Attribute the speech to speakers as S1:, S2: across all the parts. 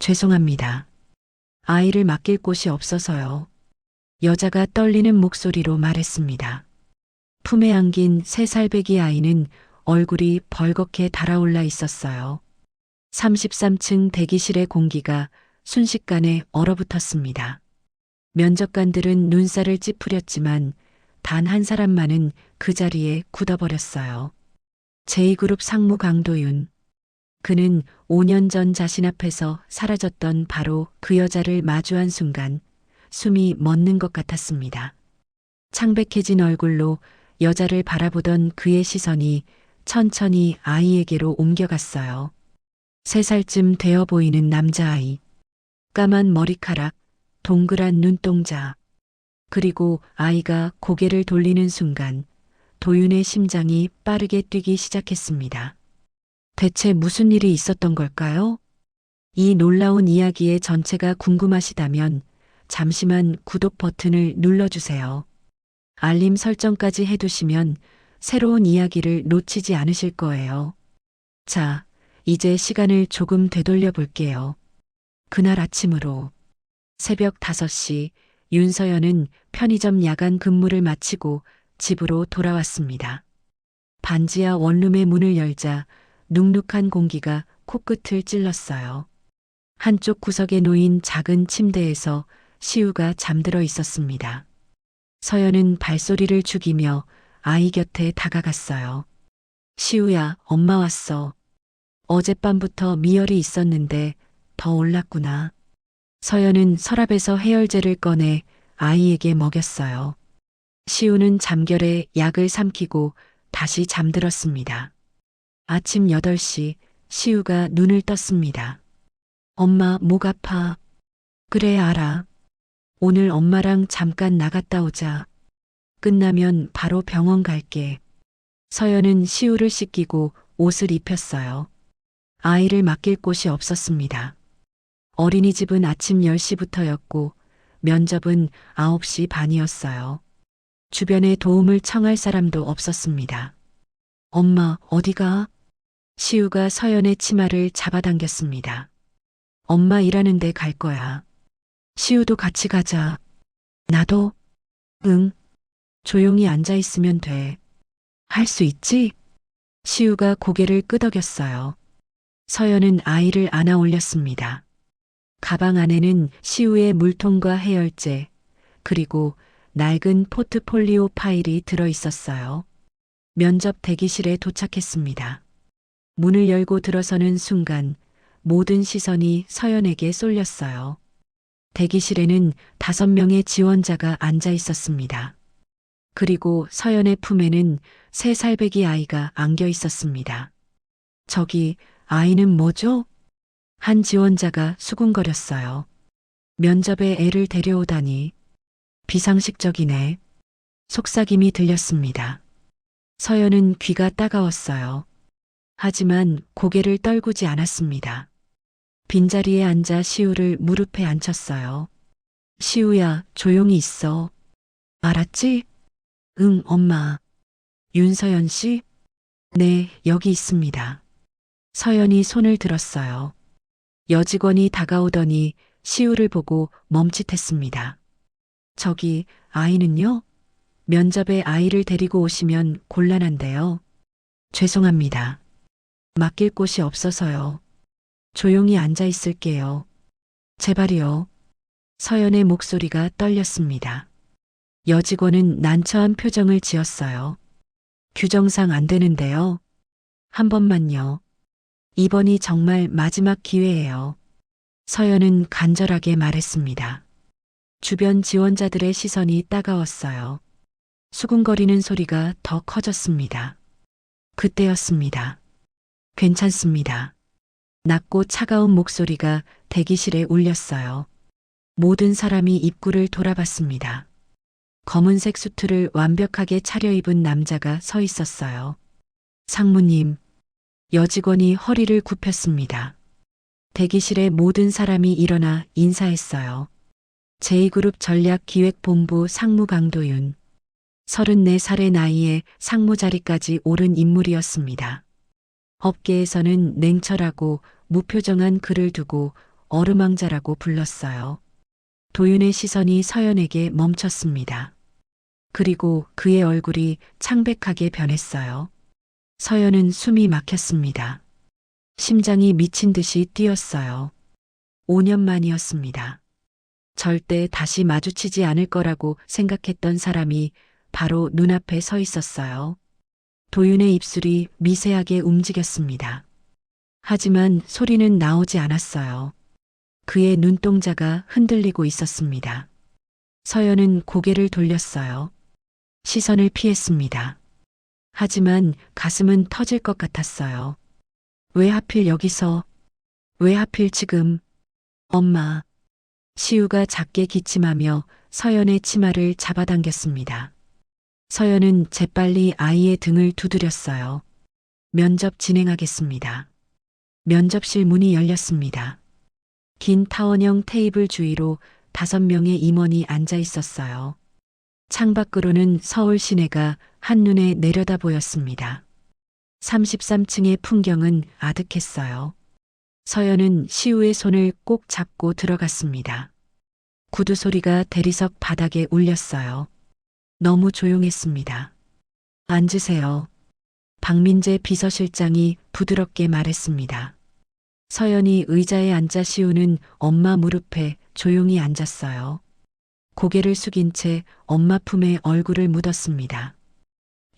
S1: 죄송합니다. 아이를 맡길 곳이 없어서요. 여자가 떨리는 목소리로 말했습니다. 품에 안긴 3살배기 아이는 얼굴이 벌겋게 달아올라 있었어요. 33층 대기실의 공기가 순식간에 얼어붙었습니다. 면접관들은 눈살을 찌푸렸지만 단 한 사람만은 그 자리에 굳어버렸어요. 제2그룹 상무 강도윤. 그는 5년 전 자신 앞에서 사라졌던 바로 그 여자를 마주한 순간 숨이 멎는 것 같았습니다. 창백해진 얼굴로 여자를 바라보던 그의 시선이 천천히 아이에게로 옮겨갔어요. 3살쯤 되어 보이는 남자아이. 까만 머리카락, 동그란 눈동자. 그리고 아이가 고개를 돌리는 순간 도윤의 심장이 빠르게 뛰기 시작했습니다. 대체 무슨 일이 있었던 걸까요? 이 놀라운 이야기의 전체가 궁금하시다면 잠시만 구독 버튼을 눌러주세요. 알림 설정까지 해두시면 새로운 이야기를 놓치지 않으실 거예요. 자, 이제 시간을 조금 되돌려 볼게요. 그날 아침으로 새벽 5시 윤서연은 편의점 야간 근무를 마치고 집으로 돌아왔습니다. 반지하 원룸의 문을 열자 눅눅한 공기가 코끝을 찔렀어요. 한쪽 구석에 놓인 작은 침대에서 시우가 잠들어 있었습니다. 서연은 발소리를 죽이며 아이 곁에 다가갔어요. 시우야, 엄마 왔어. 어젯밤부터 미열이 있었는데 더 올랐구나. 서연은 서랍에서 해열제를 꺼내 아이에게 먹였어요. 시우는 잠결에 약을 삼키고 다시 잠들었습니다. 아침 8시 시우가 눈을 떴습니다. 엄마, 목 아파. 그래, 알아. 오늘 엄마랑 잠깐 나갔다 오자. 끝나면 바로 병원 갈게. 서연은 시우를 씻기고 옷을 입혔어요. 아이를 맡길 곳이 없었습니다. 어린이집은 아침 10시부터였고 면접은 9시 반이었어요. 주변에 도움을 청할 사람도 없었습니다. 엄마, 어디가? 시우가 서연의 치마를 잡아당겼습니다. 엄마 일하는데 갈 거야. 시우도 같이 가자. 나도? 응. 조용히 앉아 있으면 돼. 할 수 있지? 시우가 고개를 끄덕였어요. 서연은 아이를 안아 올렸습니다. 가방 안에는 시우의 물통과 해열제, 그리고 낡은 포트폴리오 파일이 들어 있었어요. 면접 대기실에 도착했습니다. 문을 열고 들어서는 순간 모든 시선이 서연에게 쏠렸어요. 대기실에는 5명의 지원자가 앉아 있었습니다. 그리고 서연의 품에는 3살배기 아이가 안겨 있었습니다. 저기, 아이는 뭐죠? 한 지원자가 수군거렸어요. 면접에 애를 데려오다니. 비상식적이네. 속삭임이 들렸습니다. 서연은 귀가 따가웠어요. 하지만 고개를 떨구지 않았습니다. 빈자리에 앉아 시우를 무릎에 앉혔어요. 시우야, 조용히 있어. 알았지? 응, 엄마. 윤서연 씨? 네, 여기 있습니다. 서연이 손을 들었어요. 여직원이 다가오더니 시우를 보고 멈칫했습니다. 저기, 아이는요? 면접에 아이를 데리고 오시면 곤란한데요. 죄송합니다. 맡길 곳이 없어서요. 조용히 앉아 있을게요. 제발이요. 서연의 목소리가 떨렸습니다. 여직원은 난처한 표정을 지었어요. 규정상 안 되는데요. 한 번만요. 이번이 정말 마지막 기회예요. 서연은 간절하게 말했습니다. 주변 지원자들의 시선이 따가웠어요. 수군거리는 소리가 더 커졌습니다. 그때였습니다. 괜찮습니다. 낮고 차가운 목소리가 대기실에 울렸어요. 모든 사람이 입구를 돌아봤습니다. 검은색 수트를 완벽하게 차려입은 남자가 서 있었어요. 상무님, 여직원이 허리를 굽혔습니다. 대기실의 모든 사람이 일어나 인사했어요. 제2그룹 전략기획본부 상무 강도윤. 34살의 나이에 상무 자리까지 오른 인물이었습니다. 업계에서는 냉철하고 무표정한 글을 두고 어루망자라고 불렀어요. 도윤의 시선이 서연에게 멈췄습니다. 그리고 그의 얼굴이 창백하게 변했어요. 서연은 숨이 막혔습니다. 심장이 미친 듯이 뛰었어요. 5년 만이었습니다. 절대 다시 마주치지 않을 거라고 생각했던 사람이 바로 눈앞에 서 있었어요. 도윤의 입술이 미세하게 움직였습니다. 하지만 소리는 나오지 않았어요. 그의 눈동자가 흔들리고 있었습니다. 서연은 고개를 돌렸어요. 시선을 피했습니다. 하지만 가슴은 터질 것 같았어요. 왜 하필 여기서? 왜 하필 지금? 엄마. 시우가 작게 기침하며 서연의 치마를 잡아당겼습니다. 서연은 재빨리 아이의 등을 두드렸어요. 면접 진행하겠습니다. 면접실 문이 열렸습니다. 긴 타원형 테이블 주위로 5명의 임원이 앉아 있었어요. 창밖으로는 서울 시내가 한눈에 내려다 보였습니다. 33층의 풍경은 아득했어요. 서연은 시우의 손을 꼭 잡고 들어갔습니다. 구두 소리가 대리석 바닥에 울렸어요. 너무 조용했습니다. 앉으세요. 박민재 비서실장이 부드럽게 말했습니다. 서연이 의자에 앉아 시우는 엄마 무릎에 조용히 앉았어요. 고개를 숙인 채 엄마 품에 얼굴을 묻었습니다.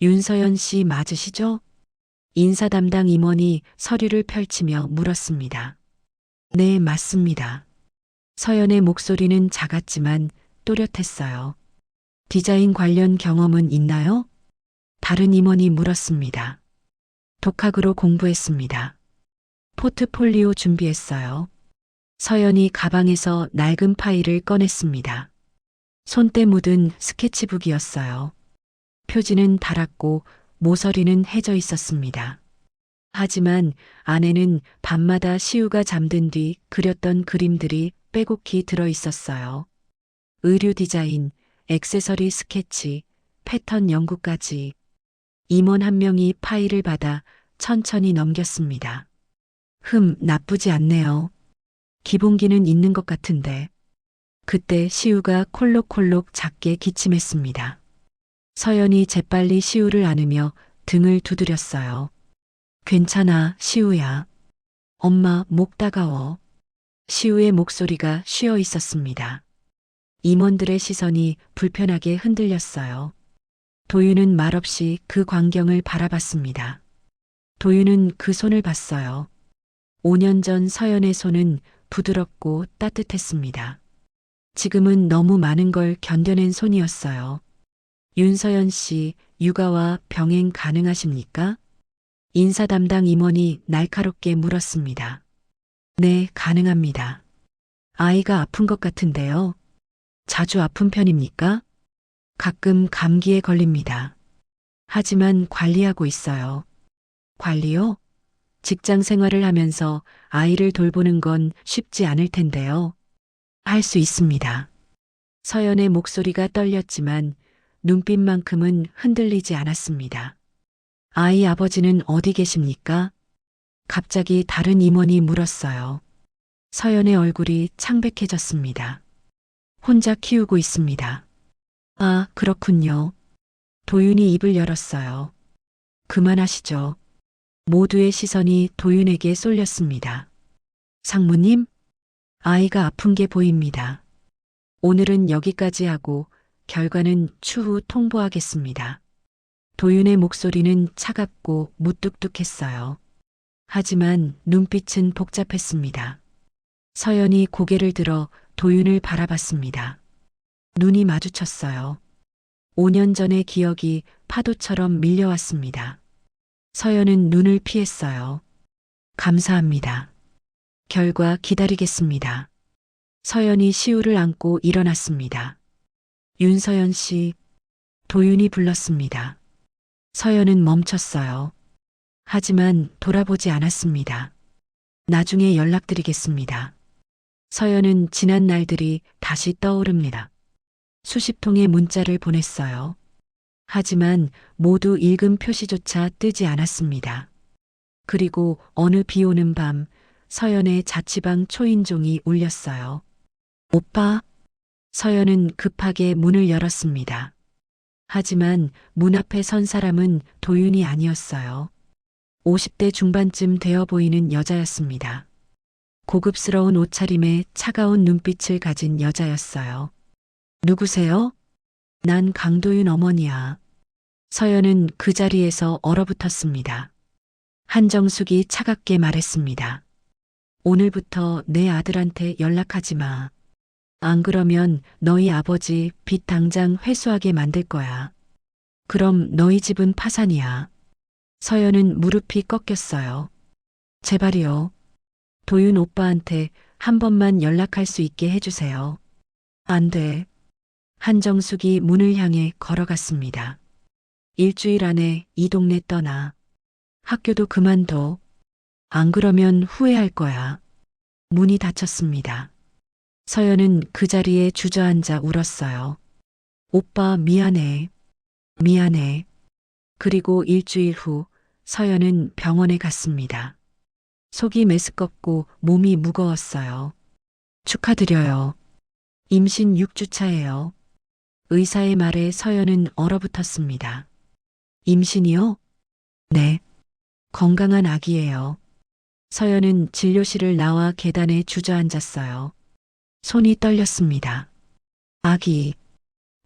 S1: 윤서연 씨 맞으시죠? 인사 담당 임원이 서류를 펼치며 물었습니다. 네, 맞습니다. 서연의 목소리는 작았지만 또렷했어요. 디자인 관련 경험은 있나요? 다른 임원이 물었습니다. 독학으로 공부했습니다. 포트폴리오 준비했어요. 서연이 가방에서 낡은 파일을 꺼냈습니다. 손때 묻은 스케치북이었어요. 표지는 닳았고 모서리는 해져 있었습니다. 하지만 안에는 밤마다 시우가 잠든 뒤 그렸던 그림들이 빼곡히 들어 있었어요. 의류 디자인, 액세서리 스케치, 패턴 연구까지. 임원 한 명이 파일을 받아 천천히 넘겼습니다. 나쁘지 않네요. 기본기는 있는 것 같은데. 그때 시우가 콜록콜록 작게 기침했습니다. 서연이 재빨리 시우를 안으며 등을 두드렸어요. 괜찮아, 시우야. 엄마, 목 따가워. 시우의 목소리가 쉬어 있었습니다. 임원들의 시선이 불편하게 흔들렸어요. 도윤은 말없이 그 광경을 바라봤습니다. 도윤은 그 손을 봤어요. 5년 전 서연의 손은 부드럽고 따뜻했습니다. 지금은 너무 많은 걸 견뎌낸 손이었어요. 윤서연 씨, 육아와 병행 가능하십니까? 인사 담당 임원이 날카롭게 물었습니다. 네, 가능합니다. 아이가 아픈 것 같은데요. 자주 아픈 편입니까? 가끔 감기에 걸립니다. 하지만 관리하고 있어요. 관리요? 직장 생활을 하면서 아이를 돌보는 건 쉽지 않을 텐데요. 할 수 있습니다. 서연의 목소리가 떨렸지만 눈빛만큼은 흔들리지 않았습니다. 아이 아버지는 어디 계십니까? 갑자기 다른 임원이 물었어요. 서연의 얼굴이 창백해졌습니다. 혼자 키우고 있습니다. 아, 그렇군요. 도윤이 입을 열었어요. 그만하시죠. 모두의 시선이 도윤에게 쏠렸습니다. 상무님? 아이가 아픈 게 보입니다. 오늘은 여기까지 하고 결과는 추후 통보하겠습니다. 도윤의 목소리는 차갑고 무뚝뚝했어요. 하지만 눈빛은 복잡했습니다. 서연이 고개를 들어 도윤을 바라봤습니다. 눈이 마주쳤어요. 5년 전의 기억이 파도처럼 밀려왔습니다. 서연은 눈을 피했어요. 감사합니다. 결과 기다리겠습니다. 서연이 시우를 안고 일어났습니다. 윤서연 씨, 도윤이 불렀습니다. 서연은 멈췄어요. 하지만 돌아보지 않았습니다. 나중에 연락드리겠습니다. 서연은 지난 날들이 다시 떠오릅니다. 수십 통의 문자를 보냈어요. 하지만 모두 읽음 표시조차 뜨지 않았습니다. 그리고 어느 비 오는 밤 서연의 자취방 초인종이 울렸어요. 오빠. 서연은 급하게 문을 열었습니다. 하지만 문 앞에 선 사람은 도윤이 아니었어요. 50대 중반쯤 되어 보이는 여자였습니다. 고급스러운 옷차림에 차가운 눈빛을 가진 여자였어요. 누구세요? 난 강도윤 어머니야. 서연은 그 자리에서 얼어붙었습니다. 한정숙이 차갑게 말했습니다. 오늘부터 내 아들한테 연락하지 마. 안 그러면 너희 아버지 빚 당장 회수하게 만들 거야. 그럼 너희 집은 파산이야. 서연은 무릎이 꺾였어요. 제발이요. 도윤 오빠한테 한 번만 연락할 수 있게 해주세요. 안 돼. 한정숙이 문을 향해 걸어갔습니다. 일주일 안에 이 동네 떠나. 학교도 그만둬. 안 그러면 후회할 거야. 문이 닫혔습니다. 서연은 그 자리에 주저앉아 울었어요. 오빠 미안해. 미안해. 그리고 일주일 후 서연은 병원에 갔습니다. 속이 메스껍고 몸이 무거웠어요. 축하드려요. 임신 6주차예요. 의사의 말에 서연은 얼어붙었습니다. 임신이요? 네. 건강한 아기예요. 서연은 진료실을 나와 계단에 주저앉았어요. 손이 떨렸습니다. 아기.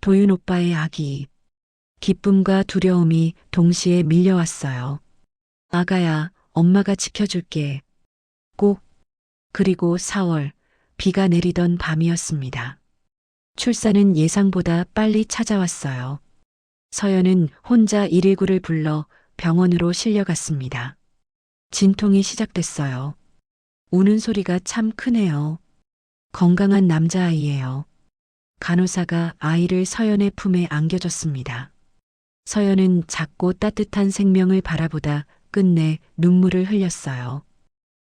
S1: 도윤 오빠의 아기. 기쁨과 두려움이 동시에 밀려왔어요. 아가야, 엄마가 지켜줄게. 꼭. 그리고 4월, 비가 내리던 밤이었습니다. 출산은 예상보다 빨리 찾아왔어요. 서연은 혼자 119를 불러 병원으로 실려갔습니다. 진통이 시작됐어요. 우는 소리가 참 크네요. 건강한 남자아이예요. 간호사가 아이를 서연의 품에 안겨줬습니다. 서연은 작고 따뜻한 생명을 바라보다 끝내 눈물을 흘렸어요.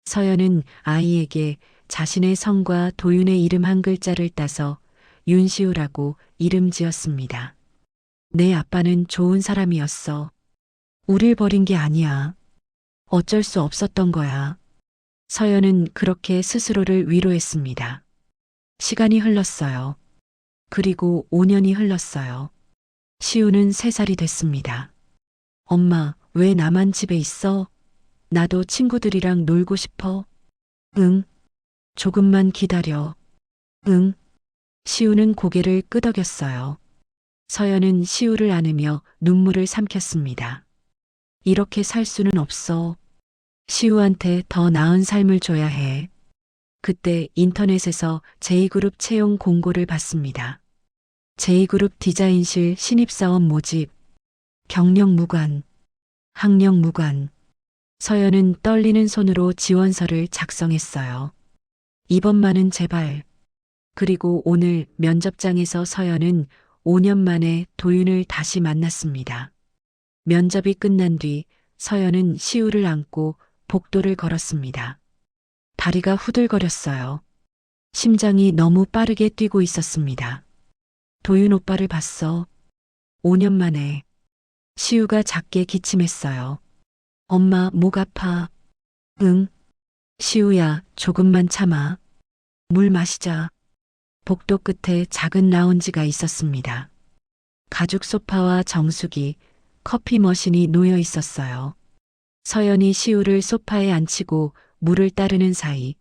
S1: 서연은 아이에게 자신의 성과 도윤의 이름 한 글자를 따서 윤시우라고 이름 지었습니다. 내 아빠는 좋은 사람이었어. 우릴 버린 게 아니야. 어쩔 수 없었던 거야. 서연은 그렇게 스스로를 위로했습니다. 시간이 흘렀어요. 그리고 5년이 흘렀어요. 시우는 3살이 됐습니다. 엄마, 왜 나만 집에 있어? 나도 친구들이랑 놀고 싶어. 응. 조금만 기다려. 응. 시우는 고개를 끄덕였어요. 서연은 시우를 안으며 눈물을 삼켰습니다. 이렇게 살 수는 없어. 시우한테 더 나은 삶을 줘야 해. 그때 인터넷에서 제이그룹 채용 공고를 봤습니다. 제이그룹 디자인실 신입사원 모집. 경력 무관. 학력 무관. 서연은 떨리는 손으로 지원서를 작성했어요. 이번만은 제발. 그리고 오늘 면접장에서 서연은 5년 만에 도윤을 다시 만났습니다. 면접이 끝난 뒤 서연은 시우를 안고 복도를 걸었습니다. 다리가 후들거렸어요. 심장이 너무 빠르게 뛰고 있었습니다. 도윤 오빠를 봤어. 5년 만에. 시우가 작게 기침했어요. 엄마, 목 아파. 응. 시우야, 조금만 참아. 물 마시자. 복도 끝에 작은 라운지가 있었습니다. 가죽 소파와 정수기, 커피 머신이 놓여 있었어요. 서연이 시우를 소파에 앉히고 물을 따르는 사이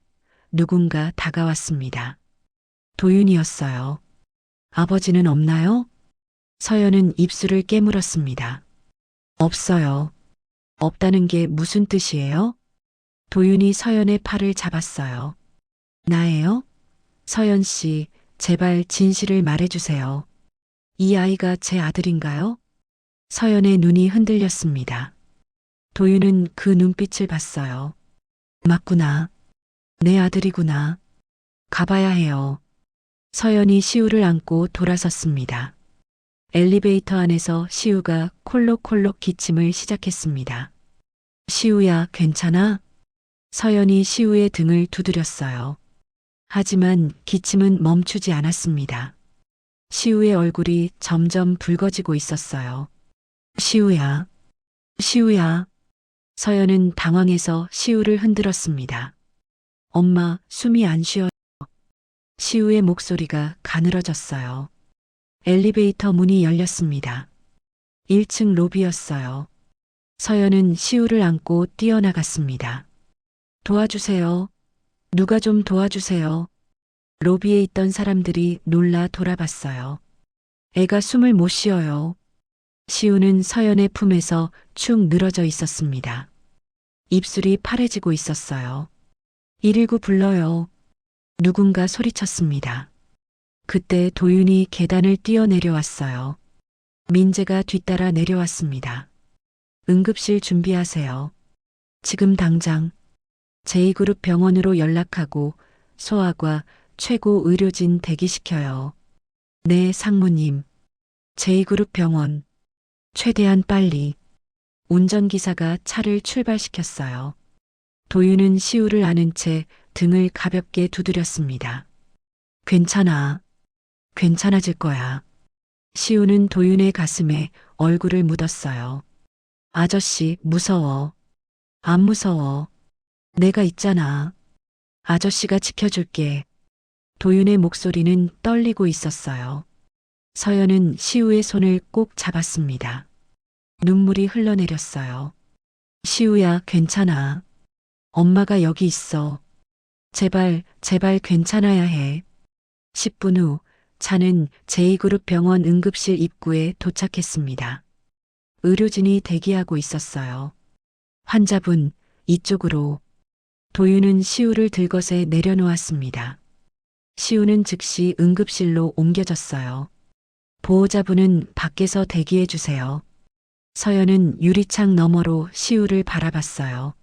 S1: 누군가 다가왔습니다. 도윤이었어요. 아버지는 없나요? 서연은 입술을 깨물었습니다. 없어요. 없다는 게 무슨 뜻이에요? 도윤이 서연의 팔을 잡았어요. 나예요? 서연 씨, 제발 진실을 말해주세요. 이 아이가 제 아들인가요? 서연의 눈이 흔들렸습니다. 도윤은 그 눈빛을 봤어요. 맞구나. 내 아들이구나. 가봐야 해요. 서연이 시우를 안고 돌아섰습니다. 엘리베이터 안에서 시우가 콜록콜록 기침을 시작했습니다. 시우야, 괜찮아? 서연이 시우의 등을 두드렸어요. 하지만 기침은 멈추지 않았습니다. 시우의 얼굴이 점점 붉어지고 있었어요. 시우야, 시우야. 서연은 당황해서 시우를 흔들었습니다. 엄마, 숨이 안 쉬어요. 시우의 목소리가 가늘어졌어요. 엘리베이터 문이 열렸습니다. 1층 로비였어요. 서연은 시우를 안고 뛰어나갔습니다. 도와주세요. 누가 좀 도와주세요. 로비에 있던 사람들이 놀라 돌아봤어요. 애가 숨을 못 쉬어요. 시우는 서연의 품에서 축 늘어져 있었습니다. 입술이 파래지고 있었어요. 119 불러요. 누군가 소리쳤습니다. 그때 도윤이 계단을 뛰어내려왔어요. 민재가 뒤따라 내려왔습니다. 응급실 준비하세요. 지금 당장 제2그룹 병원으로 연락하고 소아과 최고 의료진 대기시켜요. 네, 상무님. 제2그룹 병원. 최대한 빨리. 운전기사가 차를 출발시켰어요. 도윤은 시우를 안은 채 등을 가볍게 두드렸습니다. 괜찮아. 괜찮아질 거야. 시우는 도윤의 가슴에 얼굴을 묻었어요. 아저씨, 무서워. 안 무서워. 내가 있잖아. 아저씨가 지켜줄게. 도윤의 목소리는 떨리고 있었어요. 서연은 시우의 손을 꼭 잡았습니다. 눈물이 흘러내렸어요. 시우야, 괜찮아. 엄마가 여기 있어. 제발, 제발 괜찮아야 해. 10분 후 차는 제2그룹 병원 응급실 입구에 도착했습니다. 의료진이 대기하고 있었어요. 환자분, 이쪽으로. 도윤은 시우를 들것에 내려놓았습니다. 시우는 즉시 응급실로 옮겨졌어요. 보호자분은 밖에서 대기해 주세요. 서연은 유리창 너머로 시우를 바라봤어요.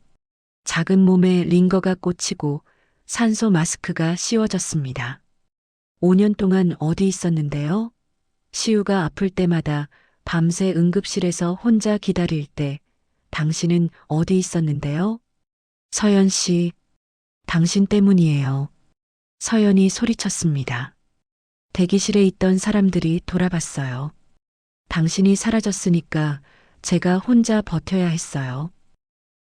S1: 작은 몸에 링거가 꽂히고 산소 마스크가 씌워졌습니다. 5년 동안 어디 있었는데요? 시우가 아플 때마다 밤새 응급실에서 혼자 기다릴 때 당신은 어디 있었는데요? 서연 씨, 당신 때문이에요. 서연이 소리쳤습니다. 대기실에 있던 사람들이 돌아봤어요. 당신이 사라졌으니까 제가 혼자 버텨야 했어요.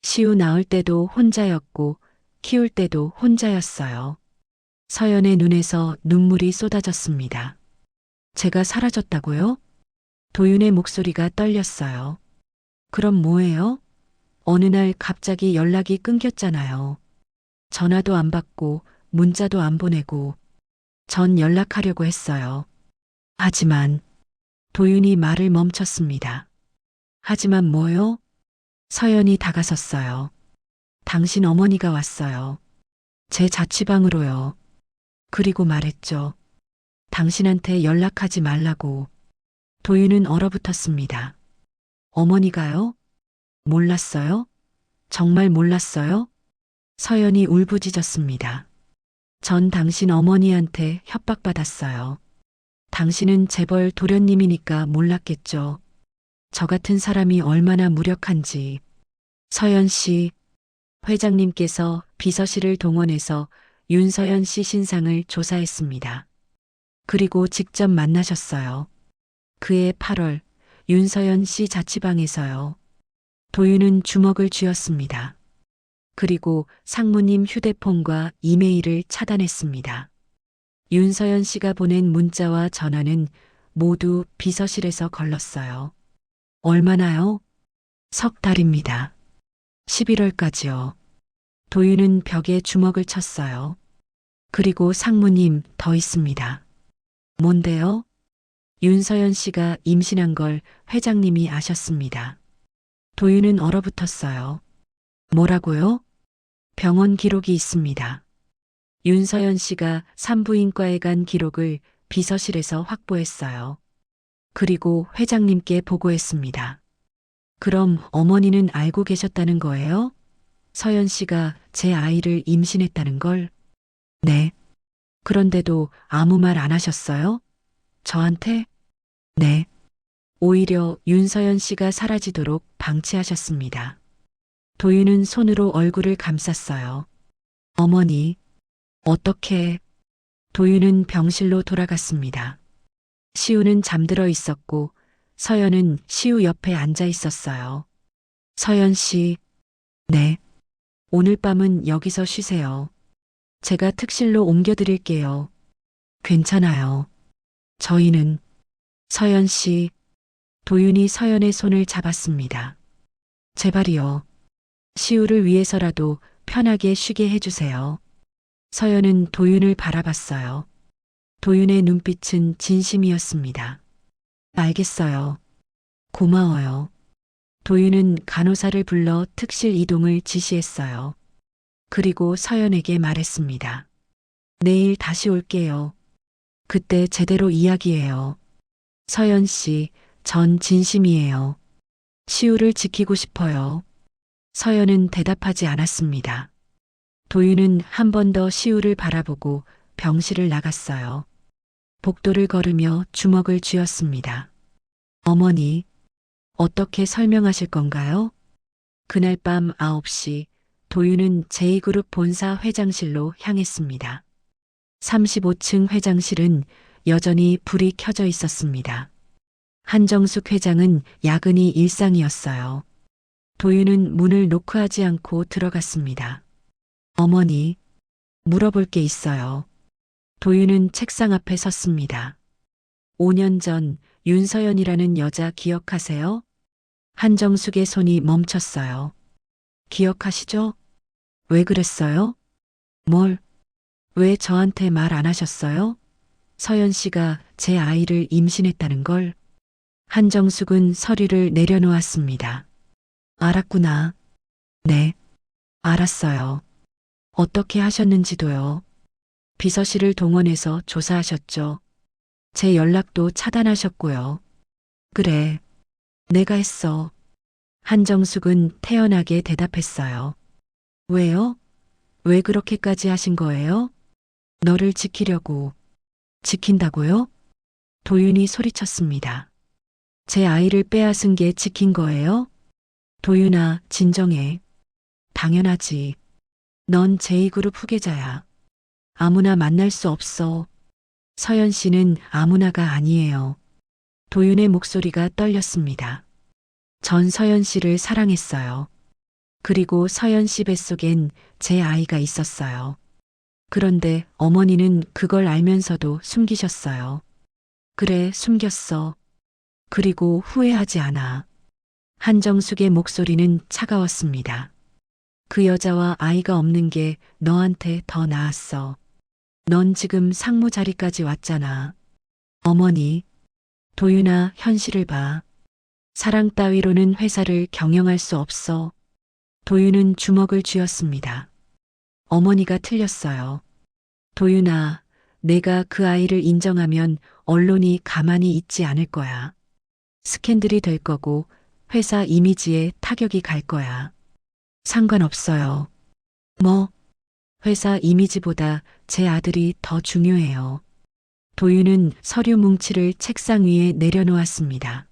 S1: 시우 낳을 때도 혼자였고 키울 때도 혼자였어요. 서연의 눈에서 눈물이 쏟아졌습니다. 제가 사라졌다고요? 도윤의 목소리가 떨렸어요. 그럼 뭐예요? 어느 날 갑자기 연락이 끊겼잖아요. 전화도 안 받고 문자도 안 보내고 전 연락하려고 했어요. 하지만 도윤이 말을 멈췄습니다. 하지만 뭐요? 서연이 다가섰어요. 당신 어머니가 왔어요. 제 자취방으로요. 그리고 말했죠. 당신한테 연락하지 말라고. 도윤은 얼어붙었습니다. 어머니가요? 몰랐어요? 정말 몰랐어요? 서연이 울부짖었습니다. 전 당신 어머니한테 협박받았어요. 당신은 재벌 도련님이니까 몰랐겠죠. 저 같은 사람이 얼마나 무력한지. 서연 씨, 회장님께서 비서실을 동원해서 윤서연 씨 신상을 조사했습니다. 그리고 직접 만나셨어요. 그해 8월 윤서연 씨 자취방에서요. 도윤은 주먹을 쥐었습니다. 그리고 상무님 휴대폰과 이메일을 차단했습니다. 윤서연 씨가 보낸 문자와 전화는 모두 비서실에서 걸렀어요. 얼마나요? 석 달입니다. 11월까지요. 도윤은 벽에 주먹을 쳤어요. 그리고 상무님 더 있습니다. 뭔데요? 윤서연 씨가 임신한 걸 회장님이 아셨습니다. 도윤은 얼어붙었어요. 뭐라고요? 병원 기록이 있습니다. 윤서연 씨가 산부인과에 간 기록을 비서실에서 확보했어요. 그리고 회장님께 보고했습니다. 그럼 어머니는 알고 계셨다는 거예요? 서연 씨가 제 아이를 임신했다는 걸? 네. 그런데도 아무 말 안 하셨어요? 저한테? 네. 오히려 윤서연 씨가 사라지도록 방치하셨습니다. 도윤은 손으로 얼굴을 감쌌어요. 어머니, 어떻게? 도윤은 병실로 돌아갔습니다. 시우는 잠들어 있었고 서연은 시우 옆에 앉아 있었어요. 서연 씨, 네. 오늘 밤은 여기서 쉬세요. 제가 특실로 옮겨드릴게요. 괜찮아요. 저희는 서연 씨, 도윤이 서연의 손을 잡았습니다. 제발이요. 시우를 위해서라도 편하게 쉬게 해주세요. 서연은 도윤을 바라봤어요. 도윤의 눈빛은 진심이었습니다. 알겠어요. 고마워요. 도윤은 간호사를 불러 특실 이동을 지시했어요. 그리고 서연에게 말했습니다. 내일 다시 올게요. 그때 제대로 이야기해요. 서연 씨, 전 진심이에요. 시우를 지키고 싶어요. 서연은 대답하지 않았습니다. 도윤은 한 번 더 시우를 바라보고 병실을 나갔어요. 복도를 걸으며 주먹을 쥐었습니다. 어머니, 어떻게 설명하실 건가요? 그날 밤 9시 도윤은 제2그룹 본사 회장실로 향했습니다. 35층 회장실은 여전히 불이 켜져 있었습니다. 한정숙 회장은 야근이 일상이었어요. 도윤은 문을 노크하지 않고 들어갔습니다. 어머니, 물어볼 게 있어요. 도윤은 책상 앞에 섰습니다. 5년 전 윤서연이라는 여자 기억하세요? 한정숙의 손이 멈췄어요. 기억하시죠? 왜 그랬어요? 뭘? 왜 저한테 말 안 하셨어요? 서연 씨가 제 아이를 임신했다는 걸. 한정숙은 서류를 내려놓았습니다. 알았구나. 네, 알았어요. 어떻게 하셨는지도요. 비서실을 동원해서 조사하셨죠. 제 연락도 차단하셨고요. 그래, 내가 했어. 한정숙은 태연하게 대답했어요. 왜요? 왜 그렇게까지 하신 거예요? 너를 지키려고. 지킨다고요? 도윤이 소리쳤습니다. 제 아이를 빼앗은 게 지킨 거예요? 도윤아, 진정해. 당연하지. 넌 제2그룹 후계자야. 아무나 만날 수 없어. 서연 씨는 아무나가 아니에요. 도윤의 목소리가 떨렸습니다. 전 서연 씨를 사랑했어요. 그리고 서연 씨 뱃속엔 제 아이가 있었어요. 그런데 어머니는 그걸 알면서도 숨기셨어요. 그래, 숨겼어. 그리고 후회하지 않아. 한정숙의 목소리는 차가웠습니다. 그 여자와 아이가 없는 게 너한테 더 나았어. 넌 지금 상무 자리까지 왔잖아. 어머니, 도윤아, 현실을 봐. 사랑 따위로는 회사를 경영할 수 없어. 도윤은 주먹을 쥐었습니다. 어머니가 틀렸어요. 도윤아, 내가 그 아이를 인정하면 언론이 가만히 있지 않을 거야. 스캔들이 될 거고 회사 이미지에 타격이 갈 거야. 상관없어요. 뭐? 회사 이미지보다 제 아들이 더 중요해요. 도윤은 서류 뭉치를 책상 위에 내려놓았습니다.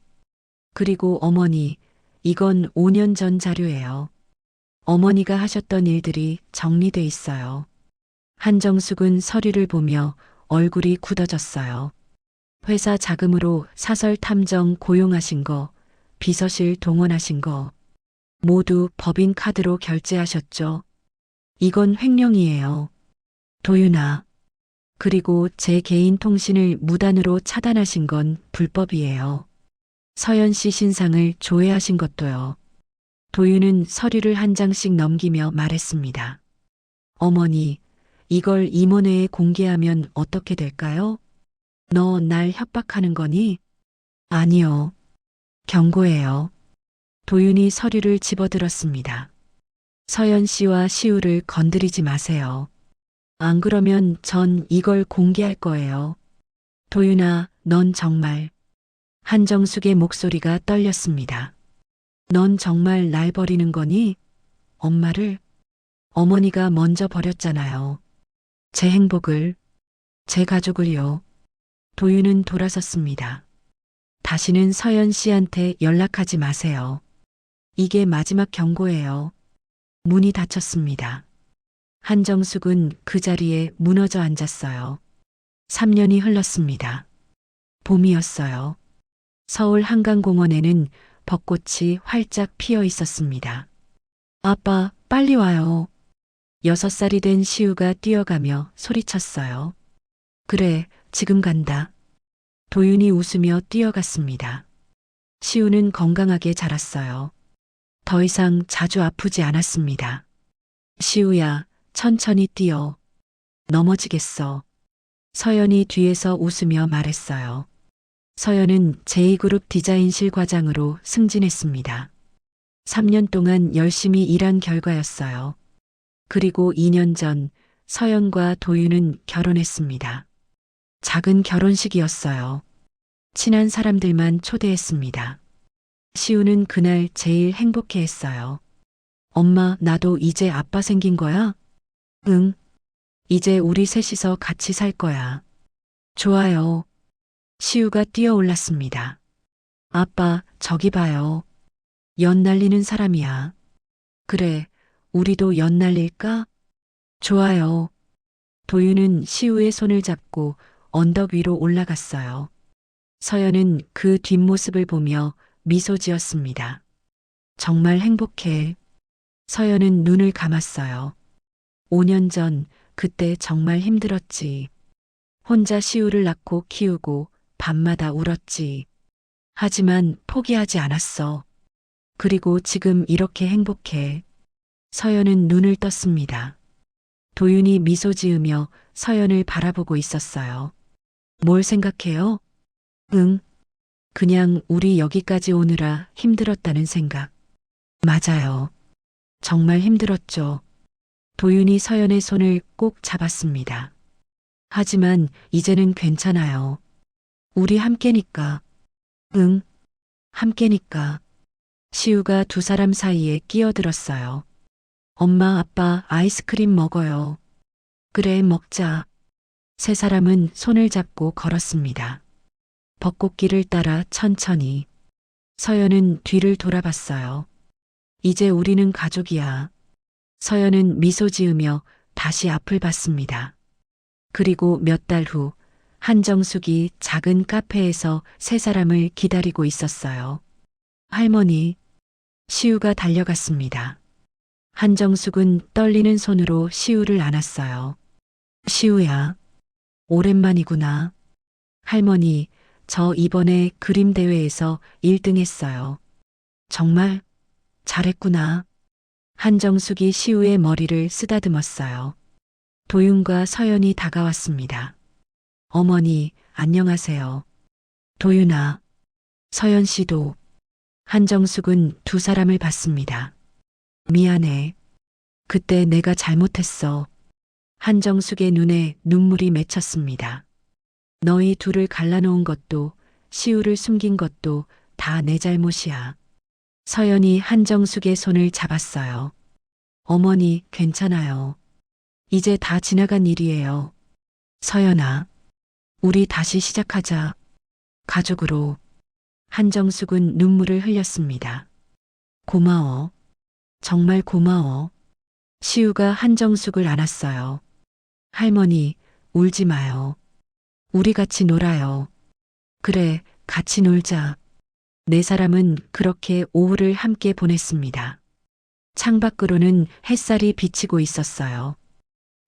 S1: 그리고 어머니, 이건 5년 전 자료예요. 어머니가 하셨던 일들이 정리돼 있어요. 한정숙은 서류를 보며 얼굴이 굳어졌어요. 회사 자금으로 사설 탐정 고용하신 거, 비서실 동원하신 거, 모두 법인 카드로 결제하셨죠. 이건 횡령이에요. 도윤아. 그리고 제 개인 통신을 무단으로 차단하신 건 불법이에요. 서연 씨 신상을 조회하신 것도요. 도윤은 서류를 한 장씩 넘기며 말했습니다. 어머니, 이걸 임원회에 공개하면 어떻게 될까요? 너 날 협박하는 거니? 아니요. 경고해요. 도윤이 서류를 집어들었습니다. 서연 씨와 시우를 건드리지 마세요. 안 그러면 전 이걸 공개할 거예요. 도윤아, 넌 정말. 한정숙의 목소리가 떨렸습니다. 넌 정말 날 버리는 거니? 엄마를? 어머니가 먼저 버렸잖아요. 제 행복을, 제 가족을요. 도윤은 돌아섰습니다. 다시는 서연 씨한테 연락하지 마세요. 이게 마지막 경고예요. 문이 닫혔습니다. 한정숙은 그 자리에 무너져 앉았어요. 3년이 흘렀습니다. 봄이었어요. 서울 한강공원에는 벚꽃이 활짝 피어 있었습니다. 아빠, 빨리 와요. 6살이 된 시우가 뛰어가며 소리쳤어요. 그래, 지금 간다. 도윤이 웃으며 뛰어갔습니다. 시우는 건강하게 자랐어요. 더 이상 자주 아프지 않았습니다. 시우야, 천천히 뛰어. 넘어지겠어. 서연이 뒤에서 웃으며 말했어요. 서연은 제2그룹 디자인실 과장으로 승진했습니다. 3년 동안 열심히 일한 결과였어요. 그리고 2년 전 서연과 도윤은 결혼했습니다. 작은 결혼식이었어요. 친한 사람들만 초대했습니다. 시우는 그날 제일 행복해했어요. 엄마, 나도 이제 아빠 생긴 거야? 응. 이제 우리 셋이서 같이 살 거야. 좋아요. 시우가 뛰어올랐습니다. 아빠, 저기 봐요. 연 날리는 사람이야. 그래, 우리도 연 날릴까? 좋아요. 도윤은 시우의 손을 잡고 언덕 위로 올라갔어요. 서연은 그 뒷모습을 보며 미소 지었습니다. 정말 행복해. 서연은 눈을 감았어요. 5년 전, 그때 정말 힘들었지. 혼자 시우를 낳고 키우고 밤마다 울었지. 하지만 포기하지 않았어. 그리고 지금 이렇게 행복해. 서연은 눈을 떴습니다. 도윤이 미소 지으며 서연을 바라보고 있었어요. 뭘 생각해요? 응. 그냥 우리 여기까지 오느라 힘들었다는 생각. 맞아요. 정말 힘들었죠. 도윤이 서연의 손을 꼭 잡았습니다. 하지만 이제는 괜찮아요. 우리 함께니까. 응. 함께니까. 시우가 두 사람 사이에 끼어들었어요. 엄마, 아빠, 아이스크림 먹어요. 그래, 먹자. 세 사람은 손을 잡고 걸었습니다. 벚꽃길을 따라 천천히. 서연은 뒤를 돌아봤어요. 이제 우리는 가족이야. 서연은 미소 지으며 다시 앞을 봤습니다. 그리고 몇 달 후, 한정숙이 작은 카페에서 세 사람을 기다리고 있었어요. 할머니, 시우가 달려갔습니다. 한정숙은 떨리는 손으로 시우를 안았어요. 시우야, 오랜만이구나. 할머니, 저 이번에 그림 대회에서 1등 했어요. 정말 잘했구나. 한정숙이 시우의 머리를 쓰다듬었어요. 도윤과 서연이 다가왔습니다. 어머니, 안녕하세요. 도윤아, 서연 씨도. 한정숙은 두 사람을 봤습니다. 미안해. 그때 내가 잘못했어. 한정숙의 눈에 눈물이 맺혔습니다. 너희 둘을 갈라놓은 것도 시우를 숨긴 것도 다 내 잘못이야. 서연이 한정숙의 손을 잡았어요. 어머니, 괜찮아요. 이제 다 지나간 일이에요. 서연아, 우리 다시 시작하자. 가족으로. 한정숙은 눈물을 흘렸습니다. 고마워. 정말 고마워. 시우가 한정숙을 안았어요. 할머니, 울지 마요. 우리 같이 놀아요. 그래, 같이 놀자. 네 사람은 그렇게 오후를 함께 보냈습니다. 창밖으로는 햇살이 비치고 있었어요.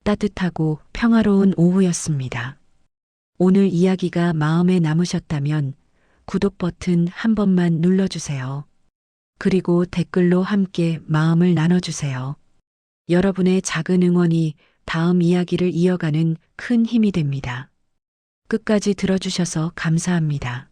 S1: 따뜻하고 평화로운 오후였습니다. 오늘 이야기가 마음에 남으셨다면 구독 버튼 한 번만 눌러주세요. 그리고 댓글로 함께 마음을 나눠주세요. 여러분의 작은 응원이 다음 이야기를 이어가는 큰 힘이 됩니다. 끝까지 들어주셔서 감사합니다.